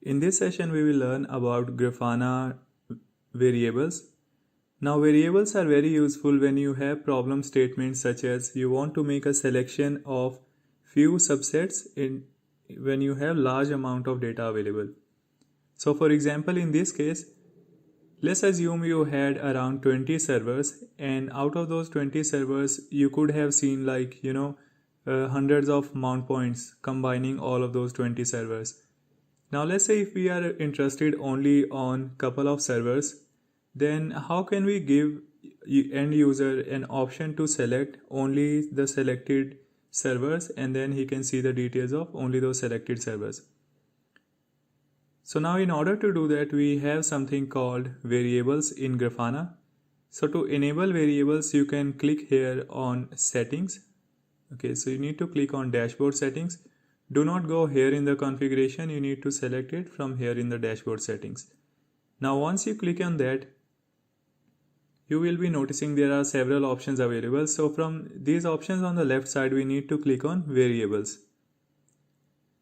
In this session, we will learn about Grafana variables. Now, variables are very useful when you have problem statements such as you want to make a selection of few subsets when you have large amount of data available. So, for example, in this case, let's assume you had around 20 servers, and out of those 20 servers, you could have seen hundreds of mount points combining all of those 20 servers. Now let's say if we are interested only on couple of servers, then how can we give end user an option to select only the selected servers, and then he can see the details of only those selected servers. So now in order to do that, we have something called variables in Grafana. So to enable variables, you can click here on settings. Okay, so you need to click on dashboard settings. Do not go here in the configuration, you need to select it from here in the dashboard settings. Now once you click on that, you will be noticing there are several options available. So from these options on the left side, we need to click on variables.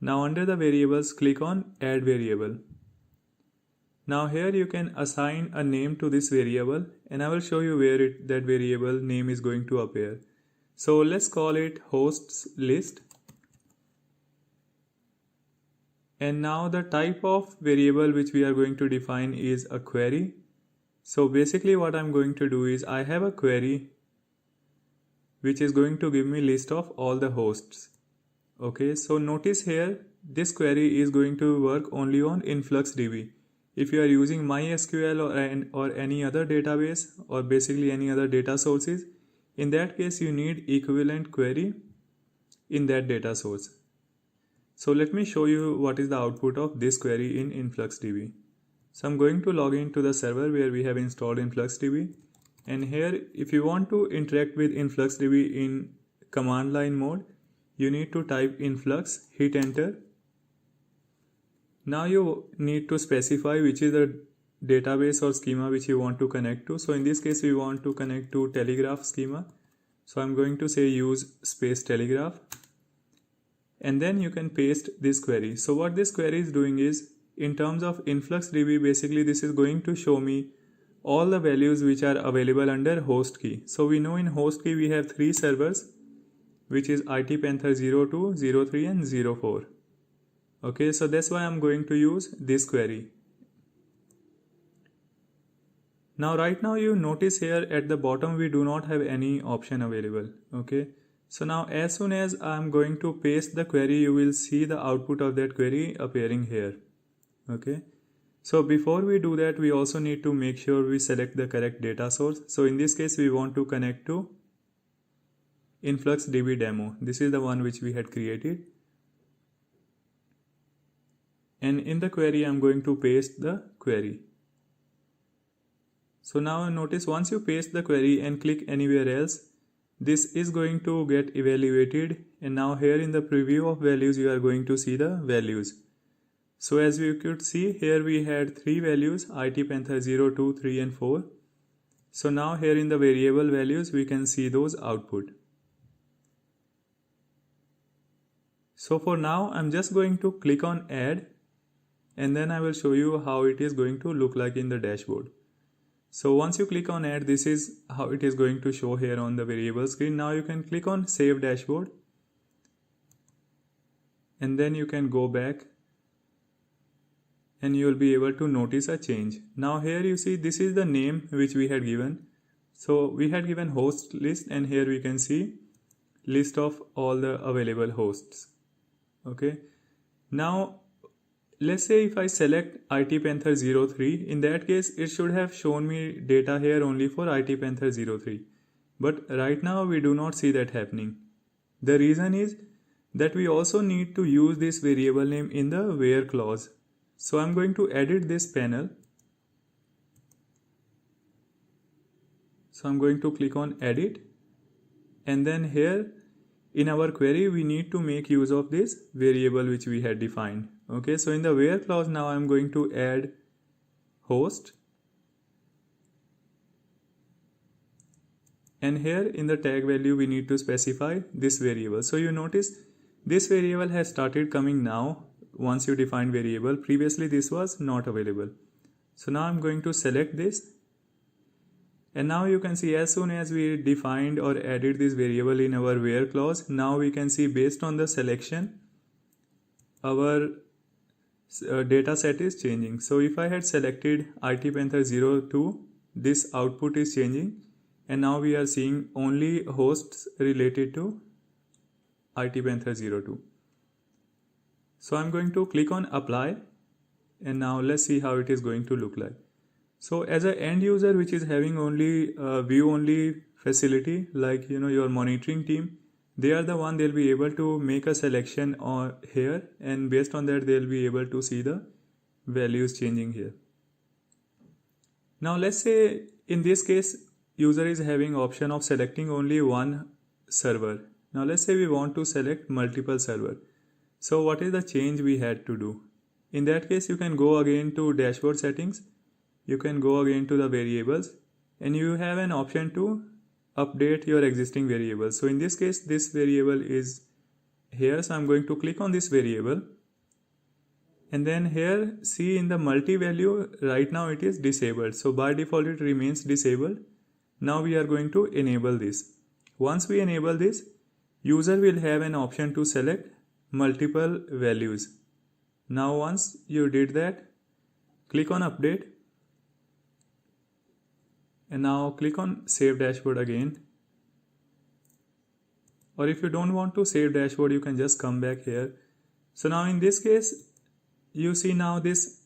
Now under the variables, click on add variable. Now here you can assign a name to this variable, and I will show you where that variable name is going to appear. So let's call it hosts list. And now the type of variable which we are going to define is a query. So basically what I'm going to do is I have a query which is going to give me list of all the hosts. Okay, so notice here this query is going to work only on InfluxDB. If you are using MySQL or any other database or basically any other data sources, in that case you need equivalent query in that data source. So let me show you what is the output of this query in InfluxDB. So I'm going to log into the server where we have installed InfluxDB, and here if you want to interact with InfluxDB in command line mode, you need to type influx, hit enter. Now you need to specify which is the database or schema which you want to connect to. So in this case we want to connect to telegraph schema. So I'm going to say use space telegraph. And then you can paste this query. So what this query is doing is, in terms of InfluxDB, basically this is going to show me all the values which are available under host key. So we know in host key we have 3 servers, which is IT Panther 02, 03 and 04. Okay, so that's why I'm going to use this query. Now right now you notice here at the bottom we do not have any option available. Okay. So now as soon as I'm going to paste the query, you will see the output of that query appearing here. Okay. So before we do that, we also need to make sure we select the correct data source. So in this case, we want to connect to InfluxDB demo. This is the one which we had created. And in the query, I'm going to paste the query. So now notice once you paste the query and click anywhere else, this is going to get evaluated, and now here in the preview of values you are going to see the values. So as you could see here we had 3 values, IT Panther 0, 2, 3 and 4. So now here in the variable values we can see those output. So for now I'm just going to click on add, and then I will show you how it is going to look like in the dashboard. So once you click on add, this is how it is going to show here on the variable screen. Now you can click on save dashboard, and then you can go back and you will be able to notice a change. Now here you see this is the name which we had given. So we had given host list, and here we can see list of all the available hosts. Okay. Now let's say if I select IT Panther 03, in that case it should have shown me data here only for IT Panther 03. But right now we do not see that happening. The reason is that we also need to use this variable name in the where clause. So I'm going to edit this panel. So I'm going to click on edit, and then here in our query we need to make use of this variable which we had defined. Okay, so in the where clause now I'm going to add host, and here in the tag value we need to specify this variable. So you notice this variable has started coming now once you define variable. Previously this was not available. So now I'm going to select this, and now you can see as soon as we defined or added this variable in our where clause, now we can see based on the selection our data set is changing. So if I had selected IT Panther 02, this output is changing, and now we are seeing only hosts related to IT Panther 02. So I'm going to click on apply, and now let's see how it is going to look like. So as an end user which is having only view only facility, like your monitoring team, they are the one, they'll be able to make a selection here, and based on that they'll be able to see the values changing here. Now let's say in this case user is having option of selecting only one server. Now let's say we want to select multiple server. So what is the change we had to do? In that case you can go again to dashboard settings, you can go again to the variables, and you have an option to update your existing variables. So in this case this variable is here, so I'm going to click on this variable, and then here see in the multi-value right now it is disabled, so by default it remains disabled. Now we are going to enable this. Once we enable this, user will have an option to select multiple values. Now once you did that, click on update, and now click on save dashboard again. Or if you don't want to save dashboard, you can just come back here. So now in this case you see now this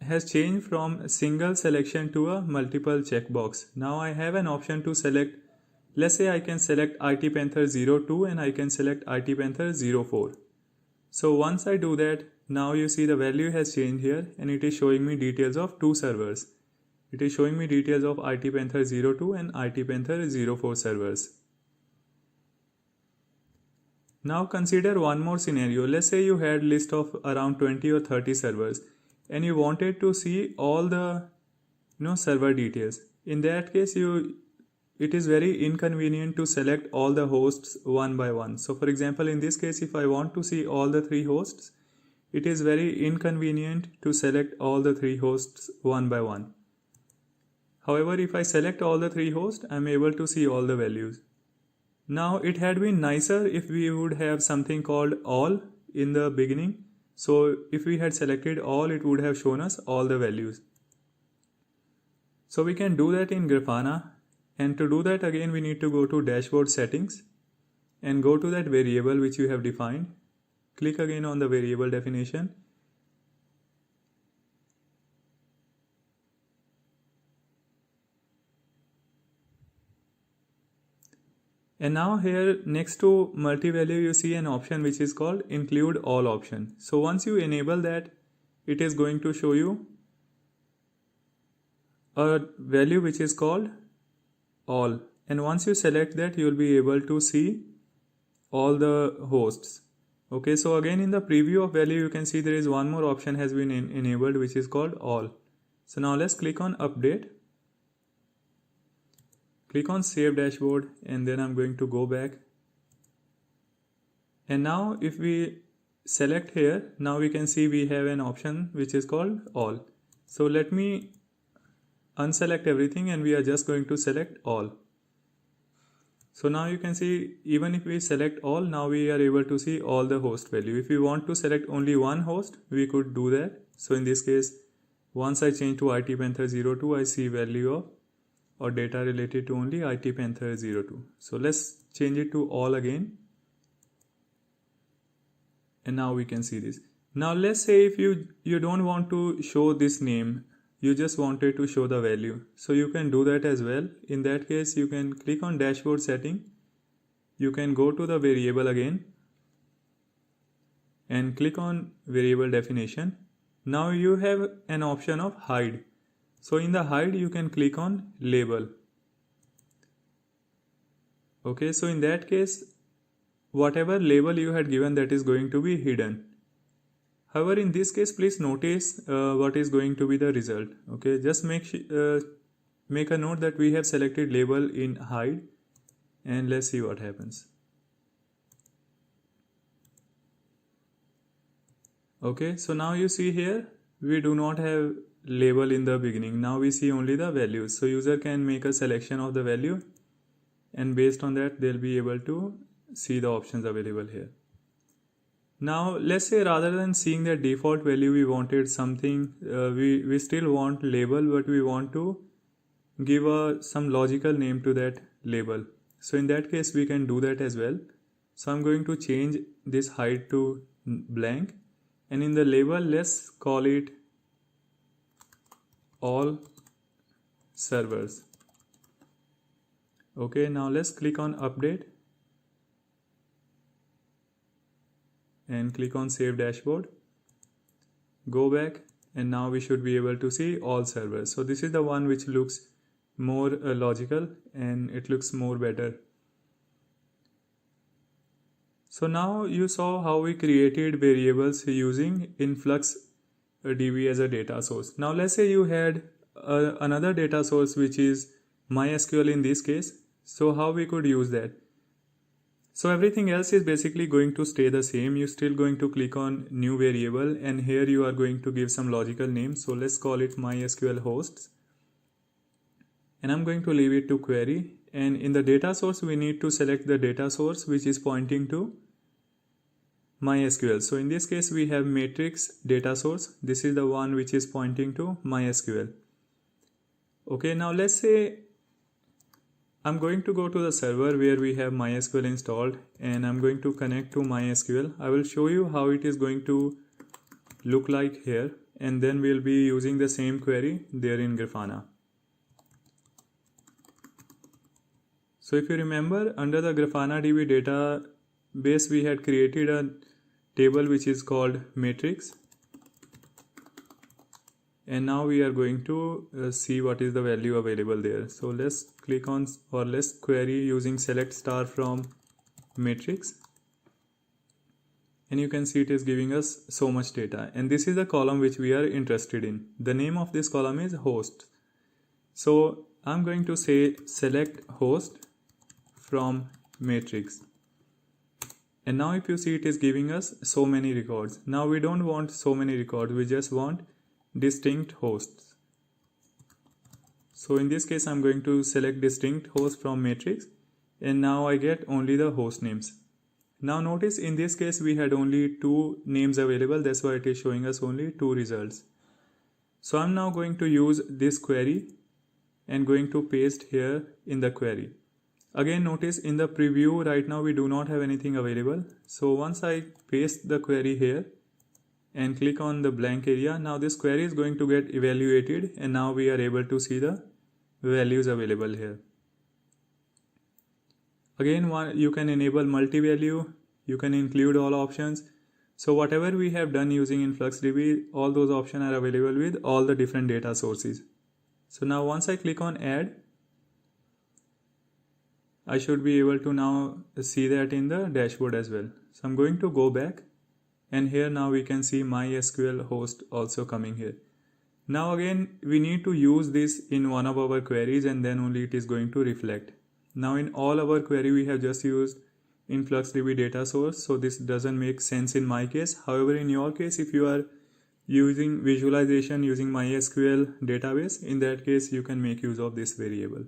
has changed from a single selection to a multiple checkbox. Now I have an option to select, let's say I can select IT Panther 02 and I can select IT Panther 04. So once I do that, now you see the value has changed here, and it is showing me details of two servers. It is showing me details of IT Panther 02 and IT Panther 04 servers. Now consider one more scenario. Let's say you had list of around 20 or 30 servers, and you wanted to see all the server details. In that case it is very inconvenient to select all the hosts one by one. So for example, in this case, if I want to see all the 3 hosts, it is very inconvenient to select all the 3 hosts one by one. However, if I select all the 3 hosts, I'm able to see all the values. Now it had been nicer if we would have something called all in the beginning. So if we had selected all, it would have shown us all the values. So we can do that in Grafana. And to do that, again we need to go to dashboard settings and go to that variable which you have defined. Click again on the variable definition. And now here next to multi-value you see an option which is called include all option. So once you enable that, it is going to show you a value which is called all, and once you select that, you will be able to see all the hosts. Okay, so again in the preview of value you can see there is one more option has been enabled which is called all. So now let's click on update, click on save dashboard, and then I'm going to go back, and now if we select here, now we can see we have an option which is called all. So let me unselect everything, and we are just going to select all. So now you can see even if we select all, now we are able to see all the host value. If we want to select only one host, we could do that. So in this case, once I change to IT Panther 02, I see value of or data related to only IT Panther 02. So let's change it to all again, and now we can see this. Now let's say if you don't want to show this name, you just wanted to show the value, so you can do that as well. In that case, you can click on dashboard setting, you can go to the variable again and click on variable definition. Now you have an option of hide. So in the hide you can click on label. Okay, so in that case whatever label you had given, that is going to be hidden. However, in this case, please notice what is going to be the result. Okay, just make a note that we have selected label in hide, and let's see what happens. Okay, so now you see here we do not have label in the beginning. Now we see only the values. So user can make a selection of the value, and based on that they'll be able to see the options available here. Now let's say rather than seeing the default value, we wanted something, we still want label, but we want to give some logical name to that label. So in that case we can do that as well. So I'm going to change this height to blank, and in the label let's call it all servers. Okay, now let's click on update and click on save dashboard. Go back, and now we should be able to see all servers. So this is the one which looks more logical and it looks more better. So now you saw how we created variables using InfluxDB as a data source. Now let's say you had another data source which is MySQL in this case. So how we could use that? So everything else is basically going to stay the same. You're still going to click on new variable, and here you are going to give some logical name. So let's call it MySQL hosts, and I'm going to leave it to query. And in the data source we need to select the data source which is pointing to MySQL. So in this case we have matrix data source. This is the one which is pointing to MySQL. Okay, now let's say I'm going to go to the server where we have MySQL installed, and I'm going to connect to MySQL. I will show you how it is going to look like here, and then we'll be using the same query there in Grafana. So if you remember, under the Grafana DB database we had created a table which is called matrix, and now we are going to see what is the value available there. So let's click on, or let's query using select star from matrix, and you can see it is giving us so much data, and this is the column which we are interested in. The name of this column is host. So I'm going to say select host from matrix, and now if you see, it is giving us so many records. Now we don't want so many records, we just want distinct hosts. So in this case I'm going to select distinct host from matrix, and now I get only the host names. Now notice in this case we had only 2 names available, that's why it is showing us only 2 results. So I'm now going to use this query and going to paste here in the query. Again notice in the preview right now we do not have anything available. So once I paste the query here and click on the blank area, now this query is going to get evaluated, and now we are able to see the values available here. Again, you can enable multi-value, you can include all options. So whatever we have done using InfluxDB, all those options are available with all the different data sources. So now once I click on add, I should be able to now see that in the dashboard as well. So I'm going to go back, and here now we can see MySQL host also coming here. Now again we need to use this in one of our queries, and then only it is going to reflect. Now in all our query we have just used InfluxDB data source, so this doesn't make sense in my case. However, in your case, if you are using visualization using MySQL database, in that case you can make use of this variable.